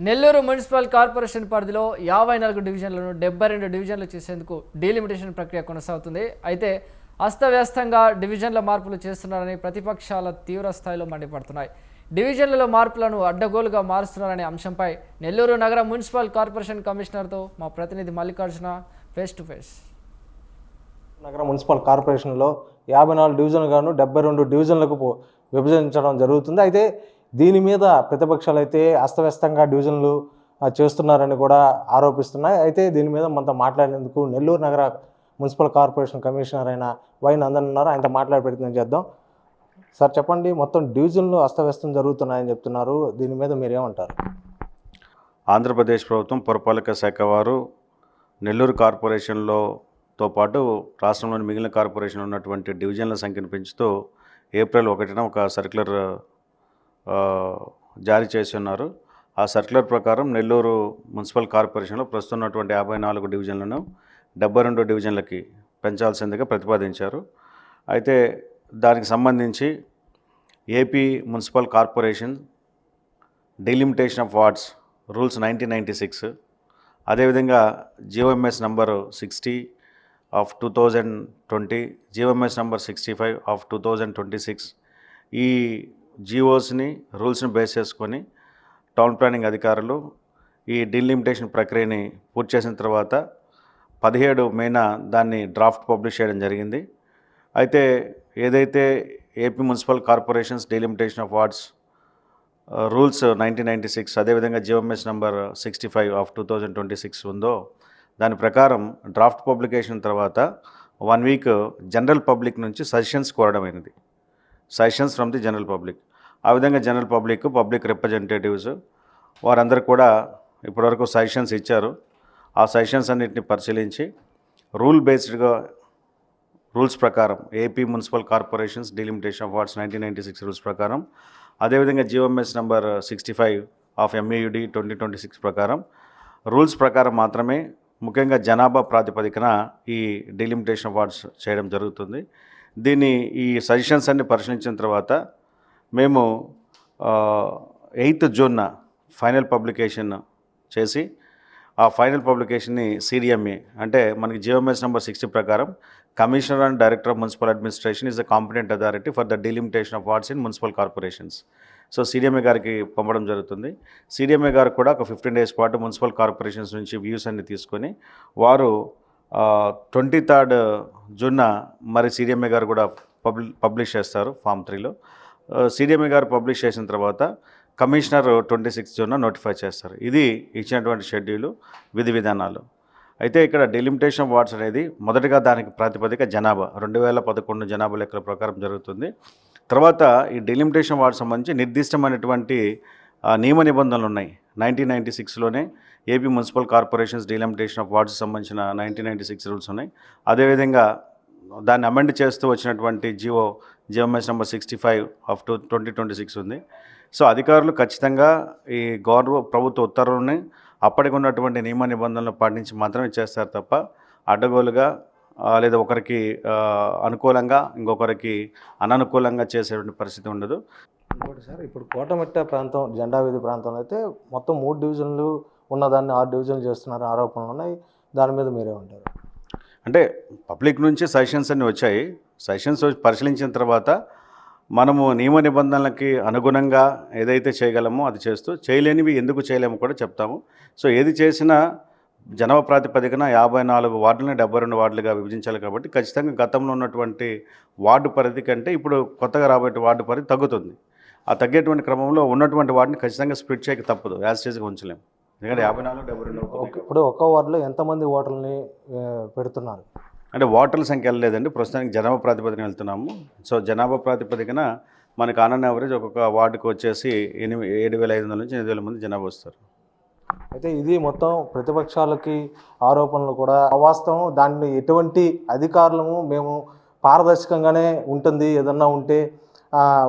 Nellore municipal corporation పరిధిలో 54 డివిజన్లను 72 డివిజన్లు చేసేందుకు డీలిమిటేషన్ ప్రక్రియ కొనసాగుతుంది. అయితే అస్తవ్యస్తంగా డివిజన్ల మార్పులు చేస్తున్నారని ప్రతిపక్షాల తీవ్ర స్థాయిలో మండిపడుతున్నాయి. డివిజన్లలో మార్పులను అడ్డగోలుగా మారుస్తున్నారనే అంశంపై నెల్లూరు నగర మున్సిపల్ కార్పొరేషన్ కమిషనర్తో మా ప్రతినిధి మల్లికార్జున ఫేస్ టు ఫేస్. నగర మున్సిపల్ కార్పొరేషన్లో 54 డివిజన్లు గాను 72 డివిజన్లకు విభజించడం జరుగుతుంది. అయితే దీని మీద ప్రతిపక్షాలు అయితే అస్తవ్యస్తంగా డివిజన్లు చేస్తున్నారని కూడా ఆరోపిస్తున్నాయి. అయితే దీని మీద మనతో మాట్లాడేందుకు నెల్లూరు నగర మున్సిపల్ కార్పొరేషన్ కమిషనర్ అయిన వై నందన్ ఉన్నారు. ఆయనతో మాట్లాడే ప్రయత్నం చేద్దాం. సార్ చెప్పండి, మొత్తం డివిజన్లు అస్తవ్యస్తం జరుగుతున్నాయని చెప్తున్నారు, దీని మీద మీరేమంటారు? ఆంధ్రప్రదేశ్ ప్రభుత్వం పురపాలక శాఖ వారు నెల్లూరు కార్పొరేషన్తో పాటు రాష్ట్రంలోని మిగిలిన కార్పొరేషన్లో ఉన్నటువంటి డివిజన్ల సంఖ్యను పెంచుతూ ఏప్రిల్ 1న ఒక సర్క్యులర్ జారీ చేసి ఉన్నారు. ఆ సర్క్యులర్ ప్రకారం నెల్లూరు మున్సిపల్ కార్పొరేషన్లో ప్రస్తుతం ఉన్నటువంటి 54 డివిజన్లను 72 డివిజన్లకి పెంచాల్సిందిగా ప్రతిపాదించారు. అయితే దానికి సంబంధించి AP municipal corporation delimitation of wards rules 1996, అదేవిధంగా GOMS number 60 of 2020, GOMS number 65 of 2026 ఈ జీవోస్ని రూల్స్ని బేస్ చేసుకొని టౌన్ ప్లానింగ్ అధికారులు ఈ డీలిమిటేషన్ ప్రక్రియని పూర్తి చేసిన తర్వాత 17 మేన దాన్ని డ్రాఫ్ట్ పబ్లిష్ చేయడం జరిగింది. అయితే ఏదైతే AP municipal corporations delimitation of wards rules 1996 అదేవిధంగా జిఓఎంఎస్ నంబర్ 65 ఆఫ్ 2026 ఉందో దాని ప్రకారం డ్రాఫ్ట్ పబ్లికేషన్ తర్వాత 1 వీక్ జనరల్ పబ్లిక్ నుంచి సజెషన్స్ కోరడమైనది. Suggestions from the general public. ఆ విధంగా జనరల్ పబ్లిక్ రిప్రజెంటేటివ్స్ వారందరూ కూడా ఇప్పటివరకు సజెషన్స్ ఇచ్చారు. ఆ సజెషన్స్ అన్నింటినీ పరిశీలించి రూల్స్ ప్రకారం AP municipal corporations delimitation of wards 1996 rules ప్రకారం, అదేవిధంగా జిఓఎంఎస్ నంబర్ 65 ఆఫ్ MAUD 2026 ప్రకారం రూల్స్ ప్రకారం మాత్రమే ముఖ్యంగా జనాభా ప్రాతిపదికన ఈ డీలిమిటేషన్ ఆఫ్ వార్డ్స్ చేయడం జరుగుతుంది. ఈ సజెషన్స్ అన్ని పరిశీలించిన తర్వాత మేము 8th జూన్న ఫైనల్ పబ్లికేషన్ చేసి ఆ ఫైనల్ పబ్లికేషన్ని CDMA అంటే మనకి జిఓఎంఎస్ నంబర్ 60 ప్రకారం commissioner and director of municipal administration is the competent authority for the delimitation of wards in municipal corporations. So CDMA గారికి పంపడం జరుగుతుంది. CDMA గారు కూడా ఒక 15 days పాటు మున్సిపల్ కార్పొరేషన్స్ నుంచి వ్యూస్ అన్ని తీసుకొని వారు 23rd జూన్న మరి CDMA గారు కూడా పబ్లిష్ చేస్తారు ఫామ్ 3లో. CDMA గారు పబ్లిష్ చేసిన తర్వాత కమిషనర్ 26th జూన్న నోటిఫై చేస్తారు. ఇది ఇచ్చినటువంటి షెడ్యూలు, విధి విధానాలు. అయితే ఇక్కడ డీలిమిటేషన్ ఆఫ్ వార్డ్స్ అనేది మొదటగా దానికి ప్రాతిపదిక జనాభా 2011 జనాభా లెక్కల ప్రకారం జరుగుతుంది. తర్వాత ఈ డీలిమిటేషన్ వార్డ్స్ సంబంధించి నిర్దిష్టమైనటువంటి నియమ నిబంధనలు ఉన్నాయి. 1996లోనే AP municipal corporations delimitation of wards సంబంధించిన 1996 రూల్స్ ఉన్నాయి. అదేవిధంగా దాన్ని అమెండ్ చేస్తూ వచ్చినటువంటి జిఓఎంఎస్ నంబర్ 65 ఆఫ్ 2026 ఉంది. సో అధికారులు ఖచ్చితంగా ఈ ప్రభుత్వ ఉత్తర్వులని అప్పటికి ఉన్నటువంటి నియమ నిబంధనలు పాటించి మాత్రమే చేస్తారు తప్ప అడ్డగోలుగా లేదా ఒకరికి అనుకూలంగా ఇంకొకరికి అననుకూలంగా చేసేటువంటి పరిస్థితి ఉండదు. ఇంకోటి సార్, ఇప్పుడు కోటమిట్ట ప్రాంతం జెండా వీధి ప్రాంతంలో అయితే మొత్తం 3 డివిజన్లు ఉన్నదాన్ని 6 డివిజన్లు చేస్తున్నారు ఆరోపణలు ఉన్నాయి. దాని మీద మీరేమంటారు? అంటే పబ్లిక్ నుంచి సజెషన్స్ అన్నీ వచ్చాయి. సజెషన్స్ పరిశీలించిన తర్వాత మనము నియమ నిబంధనలకి అనుగుణంగా ఏదైతే చేయగలమో అది చేస్తూ, చేయలేనివి ఎందుకు చేయలేమో కూడా చెప్తాము. సో ఏది చేసినా జనాభా ప్రాతిపదికన 54 వార్డులని 72 వార్డులుగా విభజించాలి కాబట్టి ఖచ్చితంగా గతంలో ఉన్నటువంటి వార్డు పరిధి కంటే ఇప్పుడు కొత్తగా రాబోయే వార్డు పరిధి తగ్గుతుంది. ఆ తగ్గేటువంటి క్రమంలో ఉన్నటువంటి వార్డుని ఖచ్చితంగా స్ప్లిట్ చేయక తప్పదు, యాజ్ స్టేజ్గా ఉంచలేము. ఎందుకంటే 54, 72 ఇప్పుడు ఒక్క వార్డులో ఎంతమంది ఓటర్లని పెడుతున్నారు? అంటే ఓటర్ల సంఖ్య వెళ్ళలేదండి, ప్రస్తుతానికి జనాభా ప్రాతిపదికన వెళ్తున్నాము. సో జనాభా ప్రాతిపదికన మనకు ఆన్ యావరేజ్ ఒక్కొక్క వార్డుకి వచ్చేసి 7,500 నుంచి 8,000 మంది జనాభా వస్తారు. అయితే ఇది మొత్తం ప్రతిపక్షాలకి ఆరోపణలు కూడా అవాస్తవం. దాన్ని ఎటువంటి అధికారులము మేము పారదర్శకంగానే ఉంటుంది, ఏదన్నా ఉంటే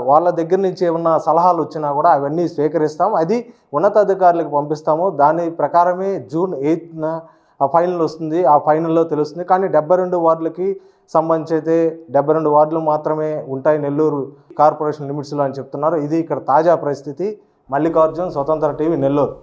వాళ్ళ దగ్గర నుంచి ఏమన్నా సలహాలు వచ్చినా కూడా అవన్నీ స్వీకరిస్తాము, అది ఉన్నతాధికారులకు పంపిస్తాము. దాని ప్రకారమే June 8న ఫైనల్ వస్తుంది, ఆ ఫైనల్లో తెలుస్తుంది. కానీ 72 వార్డులకి సంబంధించి అయితే 72 వార్డులు మాత్రమే ఉంటాయి నెల్లూరు కార్పొరేషన్ లిమిట్స్లో అని చెప్తున్నారు. ఇది ఇక్కడ తాజా పరిస్థితి. మల్లికార్జున్, స్వతంత్ర టీవీ, నెల్లూరు.